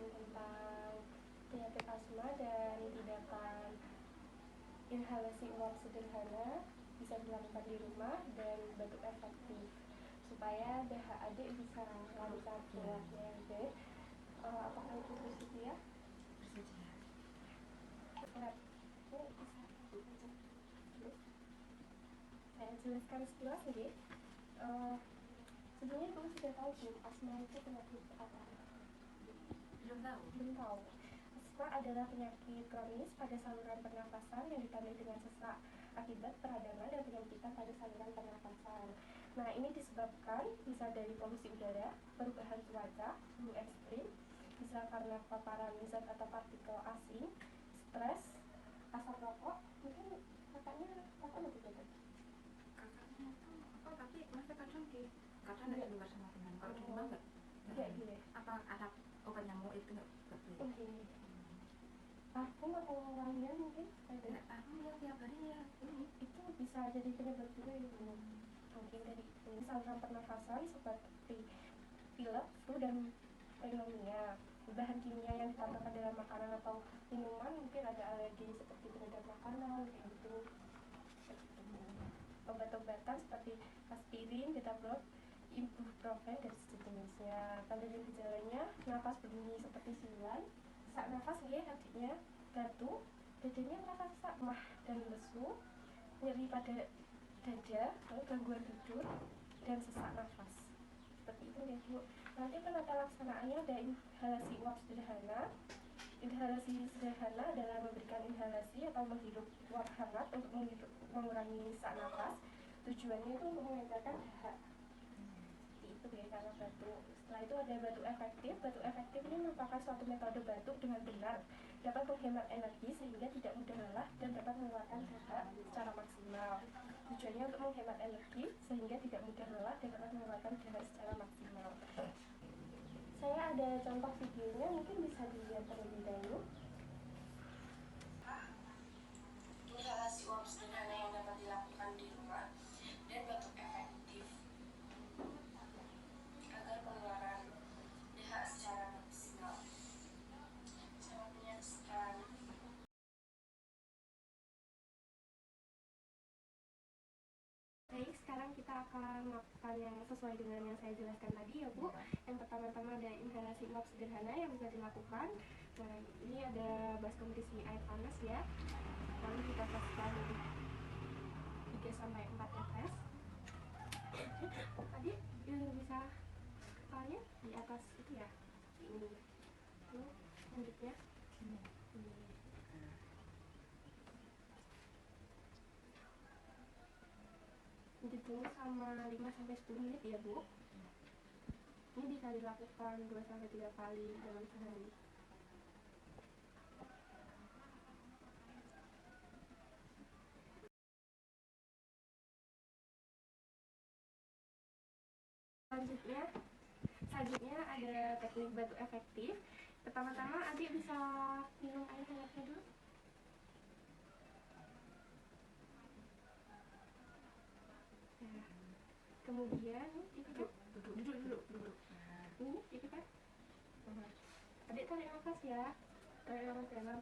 tentang penyakit asma dan tindakan inhalasi uap sederhana bisa dilakukan di rumah dan batuk efektif supaya dahak adik bisa lancar buatnya adik. Apakah itu bersedia? Bersedia. Saya jelaskan sekilas adik. Sebelumnya kamu sudah tahu belum asma itu penyakit apa? Belum tahu. Belum tahu. Asma adalah penyakit kronis pada saluran pernafasan yang ditandai dengan sesak akibat peradangan dan penyempitan pada saluran pernafasan. Nah, ini disebabkan bisa dari polusi udara, perubahan cuaca, suhu ekstrim, bisa karena paparan zat atau partikel asing, stres, asap rokok. Mungkin kakaknya lebih betul. Kakaknya tuh apa? Tapi masa kadang ada di luar sama teman. Kalau di rumah enggak gini. Apa ada obat nyamuk itu enggak Gini. Parfum atau wangian mungkin ada. Parfum ya tiap hari ya. Itu bisa jadi penyebab juga itu. Mungkin dari itu saluran pernafasan seperti pilek, flu dan pneumonia. Bahan kimia yang ditambahkan dalam makanan atau minuman, mungkin ada alergi seperti terhadap makanan kayak gitu. Obat-obatan seperti aspirin, betablok, ibuprofen dan sejenisnya. Tanda dan gejalanya nafas berbunyi seperti siulan, sesak nafas ya artinya batuk, dadanya terasa sesak, mah dan lesu, nyeri pada dada, lalu gangguan tidur dan sesak nafas. Seperti itu ya Bu. Nanti penata laksanaannya ada inhalasi uap sederhana. Inhalasi sederhana adalah memberikan inhalasi atau menghirup uap hangat untuk mengurangi sesak nafas. Tujuannya itu untuk mengedarkan dahak. Itu ya karena batuk. Setelah itu ada batuk efektif. Batuk efektif ini merupakan suatu metode batuk dengan benar, dapat menghemat energi sehingga tidak mudah lelah dan dapat mengeluarkan dahak secara maksimal. Tujuannya untuk menghemat energi sehingga tidak mudah lelah dan dapat mengeluarkan dahak secara maksimal. Saya ada contoh videonya, mungkin bisa dilihat terlebih dahulu. Inhalasi uap sederhana yang dapat dilakukan di rumah dan batuk efektif agar pengeluaran dahak secara maksimal. Saya menyaksikan. Baik, sekarang kita akan melakukan yang sesuai dengan yang saya jelaskan tadi ya Bu. Yang pertama-tama ada inhalasi uap sederhana yang bisa dilakukan. Nah, ini ada baskom berisi air panas ya. Lalu kita teskan 3-4 tetes. Tadi yang bisa kepalanya di atas itu ya. Ini. Lalu selanjutnya ini. Ditunggu sama 5-10 menit ya Bu. Ini bisa dilakukan 2-3 kali dalam sehari. Selanjutnya ada teknik batuk efektif. Pertama-tama adik bisa minum air hangatnya dulu. Nah, kemudian duduk. Ini kan. Adik tarik nafas ya. Tarik nafas dalam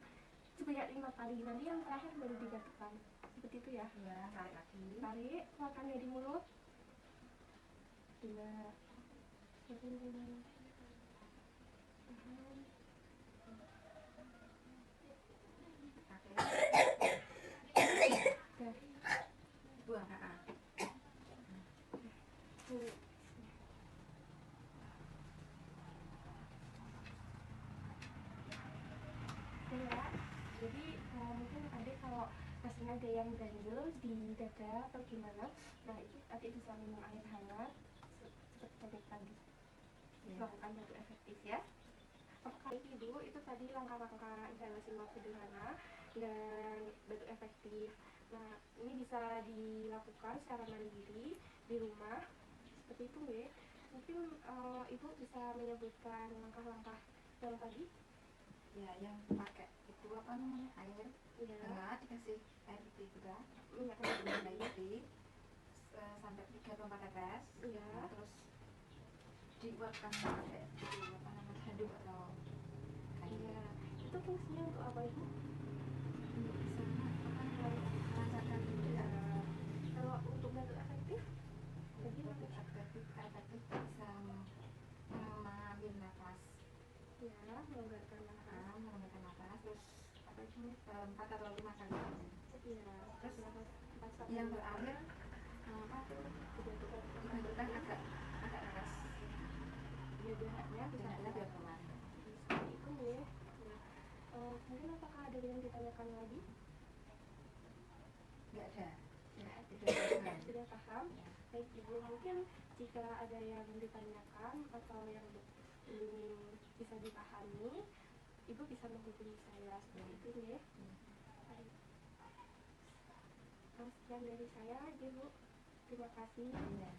sebanyak 5 kali. Nanti yang terakhir baru dibatukkan. Seperti itu ya. Iya, tarik lagi. Tarik, keluarkan dari mulut. 2. Buang. Jadi mungkin adik kalau rasanya ada yang ganjel di dada atau gimana, nah itu adik bisa minum air hangat seperti tadi. Lakukan batuk efektif ya. Apakah itu tadi langkah-langkah inhalasi uap sederhana dan batuk efektif. Nah, ini bisa dilakukan secara mandiri di rumah seperti itu ya. Mungkin ibu bisa menyebutkan langkah-langkah yang tadi. Ya, yang pakai itu apa namanya, air hangat dikasih air putih juga, minyak air putih sampai 3-4 tetes. Nah, terus diuapkan pakai apa namanya, handuk atau itu fungsinya untuk apa Ibu? bisa melancarkan Ya, kalau untuk bentuk efektif bagaimana? efektif bisa mengambil nafas, Ya, melonggarkan nafas. menggunakan nafas, terus apa itu 4 atau 5 kali. Ya, terus nafas 4 sampai Yang 5 terakhir apa tuh dibentukkan agak keras, biar geraknya bisa biar keluar. keluar. Seperti itu ya. Nah, mungkin apakah ada yang ditanyakan lagi? Nggak ada. Sudah paham? Ya. Baik Ibu, mungkin jika ada yang ditanyakan atau yang belum bisa dipahami, Ibu bisa menghubungi saya seperti itu ya. Baik. Sekian dari saya, Ibu. Terima kasih. Ya.